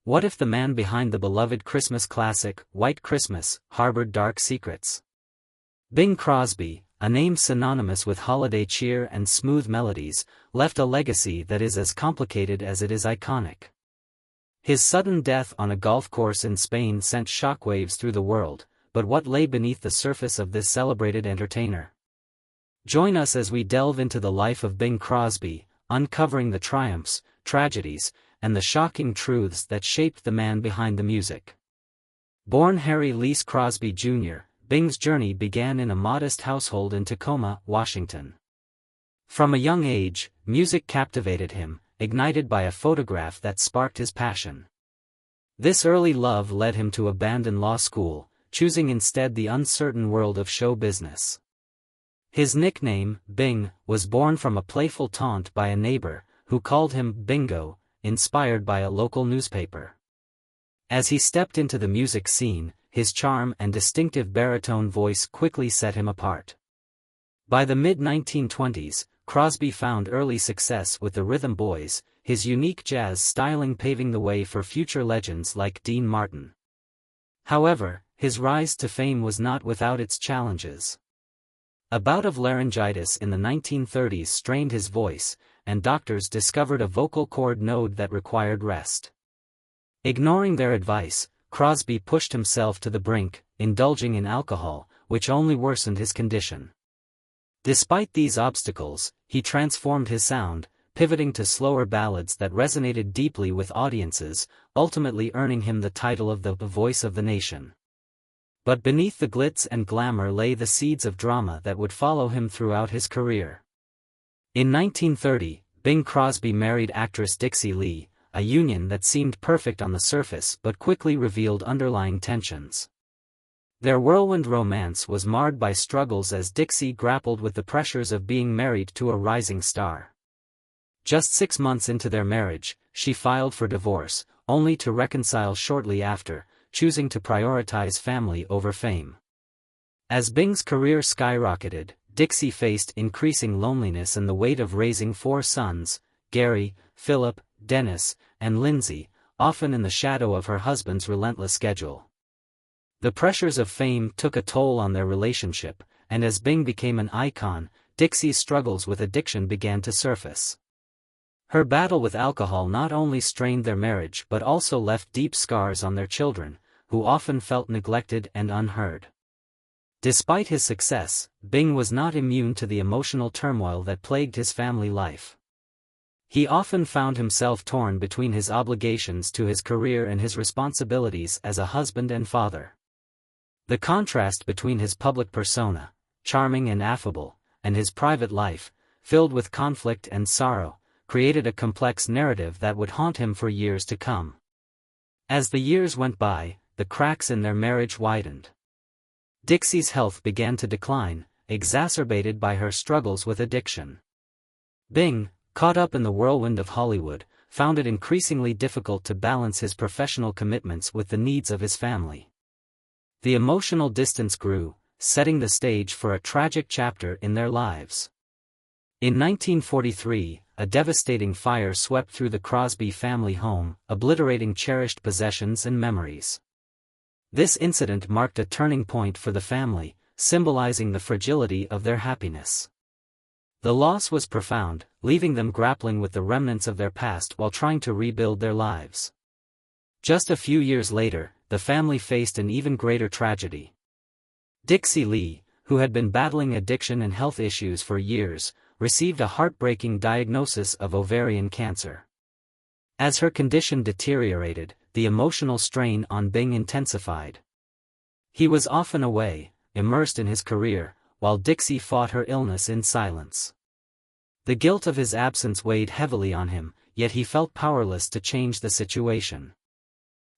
What if the man behind the beloved Christmas classic, White Christmas, harbored dark secrets? Bing Crosby, a name synonymous with holiday cheer and smooth melodies, left a legacy that is as complicated as it is iconic. His sudden death on a golf course in Spain sent shockwaves through the world, but what lay beneath the surface of this celebrated entertainer? Join us as we delve into the life of Bing Crosby, uncovering the triumphs, tragedies, and the shocking truths that shaped the man behind the music. Born Harry Lee Crosby Jr., Bing's journey began in a modest household in Tacoma, Washington. From a young age, music captivated him, ignited by a photograph that sparked his passion. This early love led him to abandon law school, choosing instead the uncertain world of show business. His nickname, Bing, was born from a playful taunt by a neighbor, who called him Bingo, inspired by a local newspaper. As he stepped into the music scene, his charm and distinctive baritone voice quickly set him apart. By the mid-1920s, Crosby found early success with the Rhythm Boys, his unique jazz styling paving the way for future legends like Dean Martin. However, his rise to fame was not without its challenges. A bout of laryngitis in the 1930s strained his voice, and doctors discovered a vocal cord node that required rest. Ignoring their advice, Crosby pushed himself to the brink, indulging in alcohol, which only worsened his condition. Despite these obstacles, he transformed his sound, pivoting to slower ballads that resonated deeply with audiences, ultimately earning him the title of the voice of the nation. But beneath the glitz and glamour lay the seeds of drama that would follow him throughout his career. In 1930, Bing Crosby married actress Dixie Lee, a union that seemed perfect on the surface but quickly revealed underlying tensions. Their whirlwind romance was marred by struggles as Dixie grappled with the pressures of being married to a rising star. Just 6 months into their marriage, she filed for divorce, only to reconcile shortly after, choosing to prioritize family over fame. As Bing's career skyrocketed, Dixie faced increasing loneliness and the weight of raising 4 sons, Gary, Philip, Dennis, and Lindsay, often in the shadow of her husband's relentless schedule. The pressures of fame took a toll on their relationship, and as Bing became an icon, Dixie's struggles with addiction began to surface. Her battle with alcohol not only strained their marriage but also left deep scars on their children, who often felt neglected and unheard. Despite his success, Bing was not immune to the emotional turmoil that plagued his family life. He often found himself torn between his obligations to his career and his responsibilities as a husband and father. The contrast between his public persona, charming and affable, and his private life, filled with conflict and sorrow, created a complex narrative that would haunt him for years to come. As the years went by, the cracks in their marriage widened. Dixie's health began to decline, exacerbated by her struggles with addiction. Bing, caught up in the whirlwind of Hollywood, found it increasingly difficult to balance his professional commitments with the needs of his family. The emotional distance grew, setting the stage for a tragic chapter in their lives. In 1943, a devastating fire swept through the Crosby family home, obliterating cherished possessions and memories. This incident marked a turning point for the family, symbolizing the fragility of their happiness. The loss was profound, leaving them grappling with the remnants of their past while trying to rebuild their lives. Just a few years later, the family faced an even greater tragedy. Dixie Lee, who had been battling addiction and health issues for years, received a heartbreaking diagnosis of ovarian cancer. As her condition deteriorated, the emotional strain on Bing intensified. He was often away, immersed in his career, while Dixie fought her illness in silence. The guilt of his absence weighed heavily on him, yet he felt powerless to change the situation.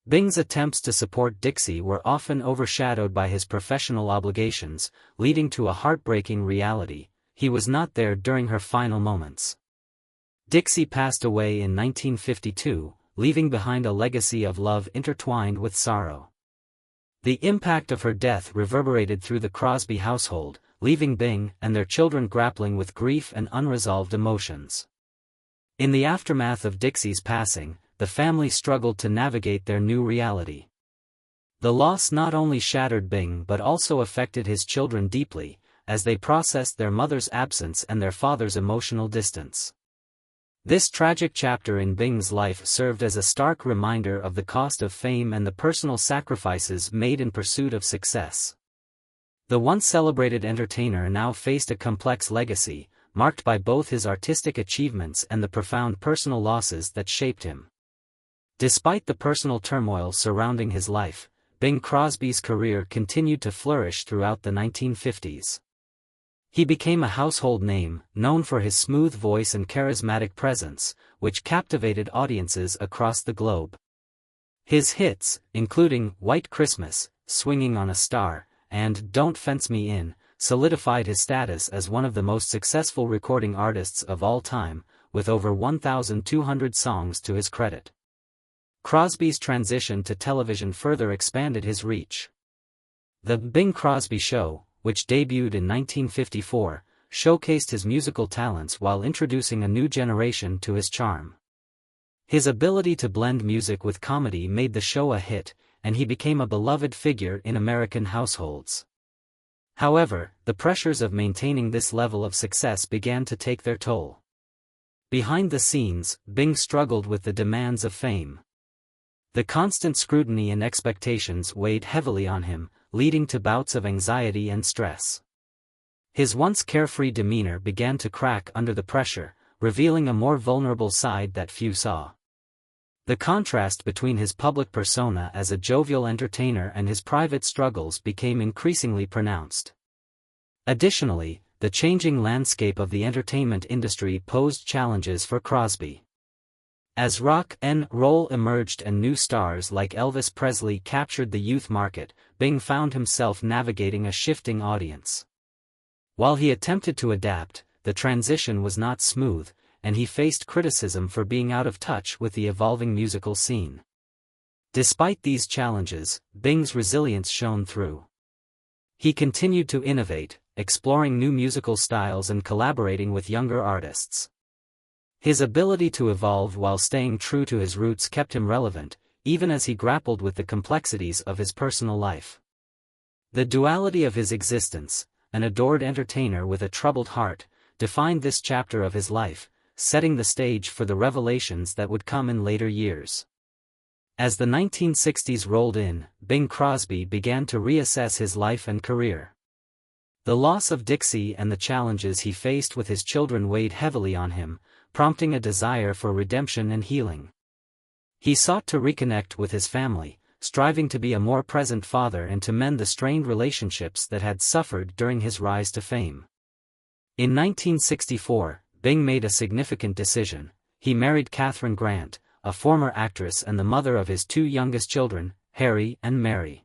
Bing's attempts to support Dixie were often overshadowed by his professional obligations, leading to a heartbreaking reality: he was not there during her final moments. Dixie passed away in 1952, leaving behind a legacy of love intertwined with sorrow. The impact of her death reverberated through the Crosby household, leaving Bing and their children grappling with grief and unresolved emotions. In the aftermath of Dixie's passing, the family struggled to navigate their new reality. The loss not only shattered Bing but also affected his children deeply, as they processed their mother's absence and their father's emotional distance. This tragic chapter in Bing's life served as a stark reminder of the cost of fame and the personal sacrifices made in pursuit of success. The once celebrated entertainer now faced a complex legacy, marked by both his artistic achievements and the profound personal losses that shaped him. Despite the personal turmoil surrounding his life, Bing Crosby's career continued to flourish throughout the 1950s. He became a household name, known for his smooth voice and charismatic presence, which captivated audiences across the globe. His hits, including White Christmas, Swinging on a Star, and Don't Fence Me In, solidified his status as one of the most successful recording artists of all time, with over 1,200 songs to his credit. Crosby's transition to television further expanded his reach. The Bing Crosby Show, which debuted in 1954, showcased his musical talents while introducing a new generation to his charm. His ability to blend music with comedy made the show a hit, and he became a beloved figure in American households. However, the pressures of maintaining this level of success began to take their toll. Behind the scenes, Bing struggled with the demands of fame. The constant scrutiny and expectations weighed heavily on him, leading to bouts of anxiety and stress. His once carefree demeanor began to crack under the pressure, revealing a more vulnerable side that few saw. The contrast between his public persona as a jovial entertainer and his private struggles became increasingly pronounced. Additionally, the changing landscape of the entertainment industry posed challenges for Crosby. As rock and roll emerged and new stars like Elvis Presley captured the youth market, Bing found himself navigating a shifting audience. While he attempted to adapt, the transition was not smooth, and he faced criticism for being out of touch with the evolving musical scene. Despite these challenges, Bing's resilience shone through. He continued to innovate, exploring new musical styles and collaborating with younger artists. His ability to evolve while staying true to his roots kept him relevant, even as he grappled with the complexities of his personal life. The duality of his existence, an adored entertainer with a troubled heart, defined this chapter of his life, setting the stage for the revelations that would come in later years. As the 1960s rolled in, Bing Crosby began to reassess his life and career. The loss of Dixie and the challenges he faced with his children weighed heavily on him, prompting a desire for redemption and healing. He sought to reconnect with his family, striving to be a more present father and to mend the strained relationships that had suffered during his rise to fame. In 1964, Bing made a significant decision. He married Katharine Grant, a former actress and the mother of his two youngest children, Harry and Mary.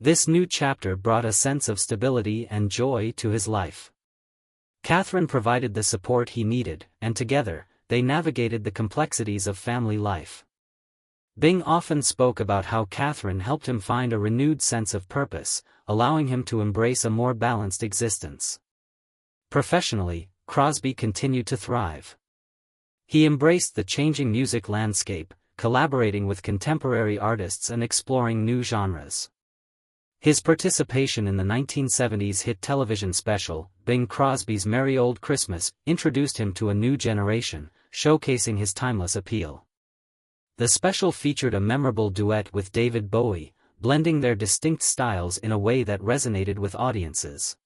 This new chapter brought a sense of stability and joy to his life. Katharine provided the support he needed, and together, they navigated the complexities of family life. Bing often spoke about how Katharine helped him find a renewed sense of purpose, allowing him to embrace a more balanced existence. Professionally, Crosby continued to thrive. He embraced the changing music landscape, collaborating with contemporary artists and exploring new genres. His participation in the 1970s hit television special, Bing Crosby's Merry Old Christmas, introduced him to a new generation, showcasing his timeless appeal. The special featured a memorable duet with David Bowie, blending their distinct styles in a way that resonated with audiences.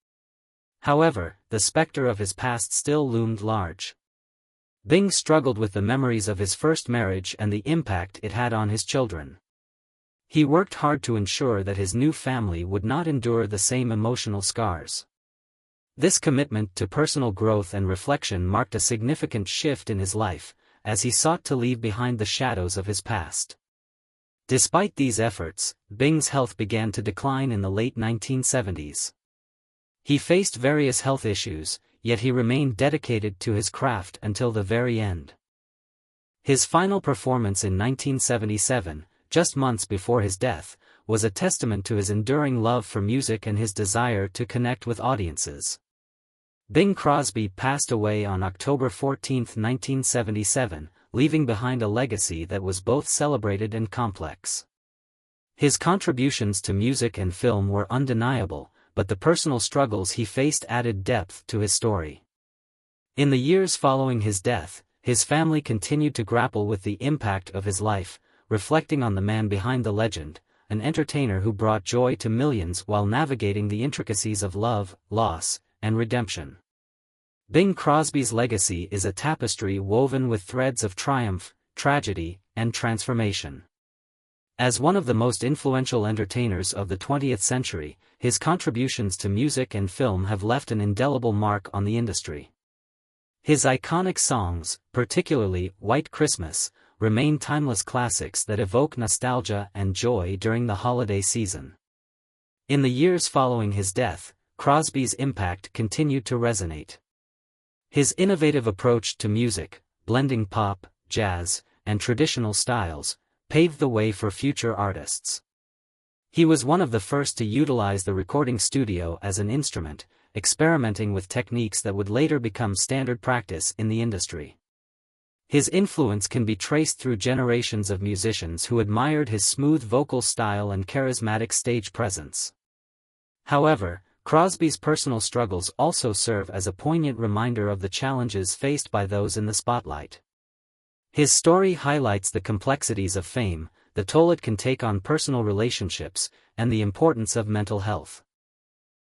However, the specter of his past still loomed large. Bing struggled with the memories of his first marriage and the impact it had on his children. He worked hard to ensure that his new family would not endure the same emotional scars. This commitment to personal growth and reflection marked a significant shift in his life, as he sought to leave behind the shadows of his past. Despite these efforts, Bing's health began to decline in the late 1970s. He faced various health issues, yet he remained dedicated to his craft until the very end. His final performance in 1977, just months before his death, was a testament to his enduring love for music and his desire to connect with audiences. Bing Crosby passed away on October 14, 1977, leaving behind a legacy that was both celebrated and complex. His contributions to music and film were undeniable, but the personal struggles he faced added depth to his story. In the years following his death, his family continued to grapple with the impact of his life, reflecting on the man behind the legend, an entertainer who brought joy to millions while navigating the intricacies of love, loss, and redemption. Bing Crosby's legacy is a tapestry woven with threads of triumph, tragedy, and transformation. As one of the most influential entertainers of the 20th century, his contributions to music and film have left an indelible mark on the industry. His iconic songs, particularly White Christmas, remain timeless classics that evoke nostalgia and joy during the holiday season. In the years following his death, Crosby's impact continued to resonate. His innovative approach to music, blending pop, jazz, and traditional styles, paved the way for future artists. He was one of the first to utilize the recording studio as an instrument, experimenting with techniques that would later become standard practice in the industry. His influence can be traced through generations of musicians who admired his smooth vocal style and charismatic stage presence. However, Crosby's personal struggles also serve as a poignant reminder of the challenges faced by those in the spotlight. His story highlights the complexities of fame, the toll it can take on personal relationships, and the importance of mental health.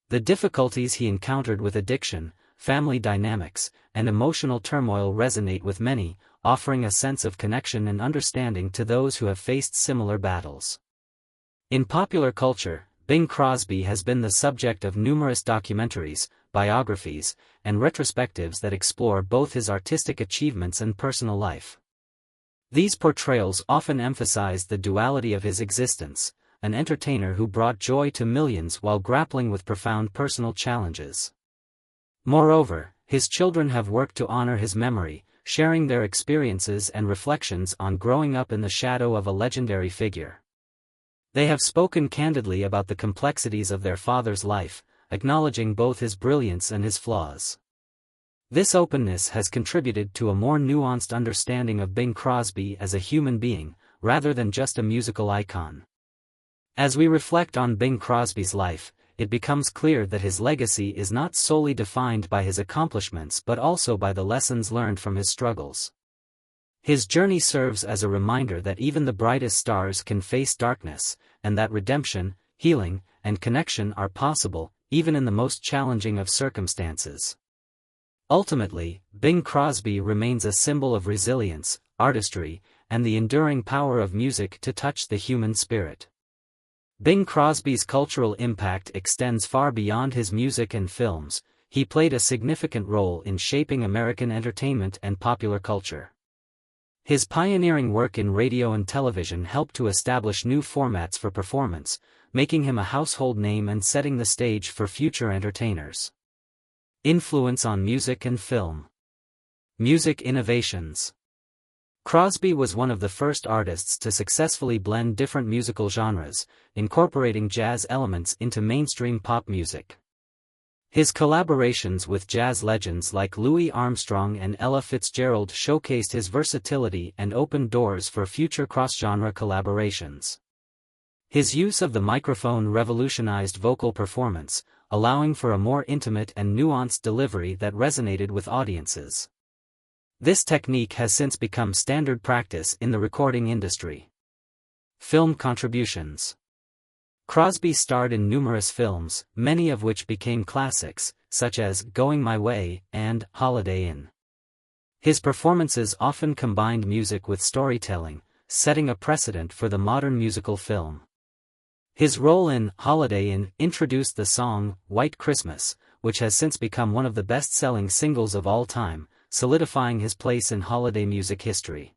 The difficulties he encountered with addiction, family dynamics, and emotional turmoil resonate with many, offering a sense of connection and understanding to those who have faced similar battles. In popular culture, Bing Crosby has been the subject of numerous documentaries, biographies, and retrospectives that explore both his artistic achievements and personal life. These portrayals often emphasize the duality of his existence, an entertainer who brought joy to millions while grappling with profound personal challenges. Moreover, his children have worked to honor his memory, sharing their experiences and reflections on growing up in the shadow of a legendary figure. They have spoken candidly about the complexities of their father's life, acknowledging both his brilliance and his flaws. This openness has contributed to a more nuanced understanding of Bing Crosby as a human being, rather than just a musical icon. As we reflect on Bing Crosby's life, it becomes clear that his legacy is not solely defined by his accomplishments but also by the lessons learned from his struggles. His journey serves as a reminder that even the brightest stars can face darkness, and that redemption, healing, and connection are possible, even in the most challenging of circumstances. Ultimately, Bing Crosby remains a symbol of resilience, artistry, and the enduring power of music to touch the human spirit. Bing Crosby's cultural impact extends far beyond his music and films. He played a significant role in shaping American entertainment and popular culture. His pioneering work in radio and television helped to establish new formats for performance, making him a household name and setting the stage for future entertainers. Influence on music and film. Music innovations. Crosby was one of the first artists to successfully blend different musical genres, incorporating jazz elements into mainstream pop music. His collaborations with jazz legends like Louis Armstrong and Ella Fitzgerald showcased his versatility and opened doors for future cross-genre collaborations. His use of the microphone revolutionized vocal performance, allowing for a more intimate and nuanced delivery that resonated with audiences. This technique has since become standard practice in the recording industry. Film contributions. Crosby starred in numerous films, many of which became classics, such as Going My Way and Holiday Inn. His performances often combined music with storytelling, setting a precedent for the modern musical film. His role in Holiday Inn introduced the song White Christmas, which has since become one of the best-selling singles of all time, solidifying his place in holiday music history.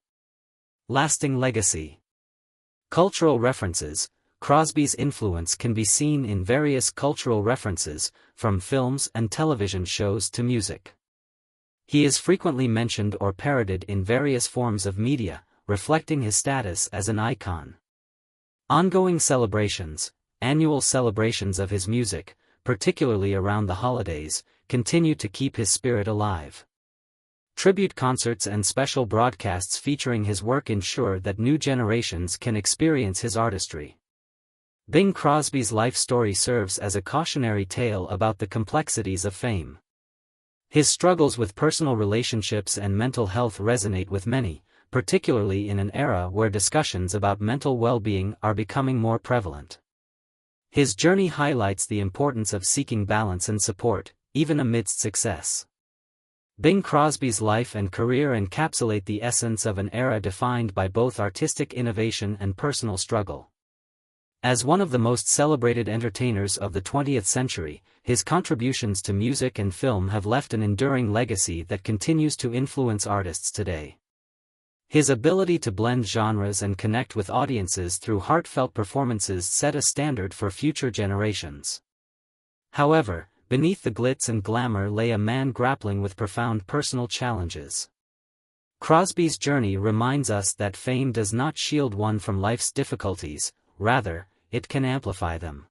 Lasting legacy. Cultural references. Crosby's influence can be seen in various cultural references, from films and television shows to music. He is frequently mentioned or parodied in various forms of media, reflecting his status as an icon. Ongoing celebrations. Annual celebrations of his music, particularly around the holidays, continue to keep his spirit alive. Tribute concerts and special broadcasts featuring his work ensure that new generations can experience his artistry. Bing Crosby's life story serves as a cautionary tale about the complexities of fame. His struggles with personal relationships and mental health resonate with many, particularly in an era where discussions about mental well-being are becoming more prevalent. His journey highlights the importance of seeking balance and support, even amidst success. Bing Crosby's life and career encapsulate the essence of an era defined by both artistic innovation and personal struggle. As one of the most celebrated entertainers of the 20th century, his contributions to music and film have left an enduring legacy that continues to influence artists today. His ability to blend genres and connect with audiences through heartfelt performances set a standard for future generations. However, beneath the glitz and glamour lay a man grappling with profound personal challenges. Crosby's journey reminds us that fame does not shield one from life's difficulties, rather, it can amplify them.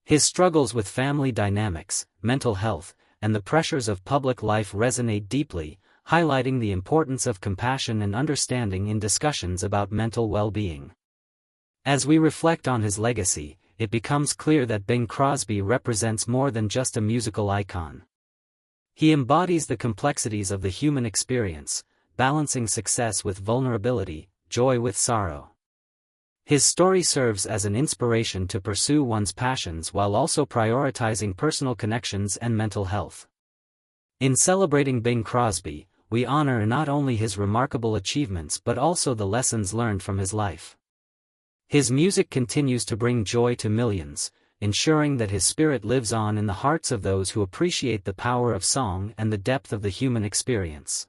His struggles with family dynamics, mental health, and the pressures of public life resonate deeply, highlighting the importance of compassion and understanding in discussions about mental well-being. As we reflect on his legacy, it becomes clear that Bing Crosby represents more than just a musical icon. He embodies the complexities of the human experience, balancing success with vulnerability, joy with sorrow. His story serves as an inspiration to pursue one's passions while also prioritizing personal connections and mental health. In celebrating Bing Crosby, we honor not only his remarkable achievements but also the lessons learned from his life. His music continues to bring joy to millions, ensuring that his spirit lives on in the hearts of those who appreciate the power of song and the depth of the human experience.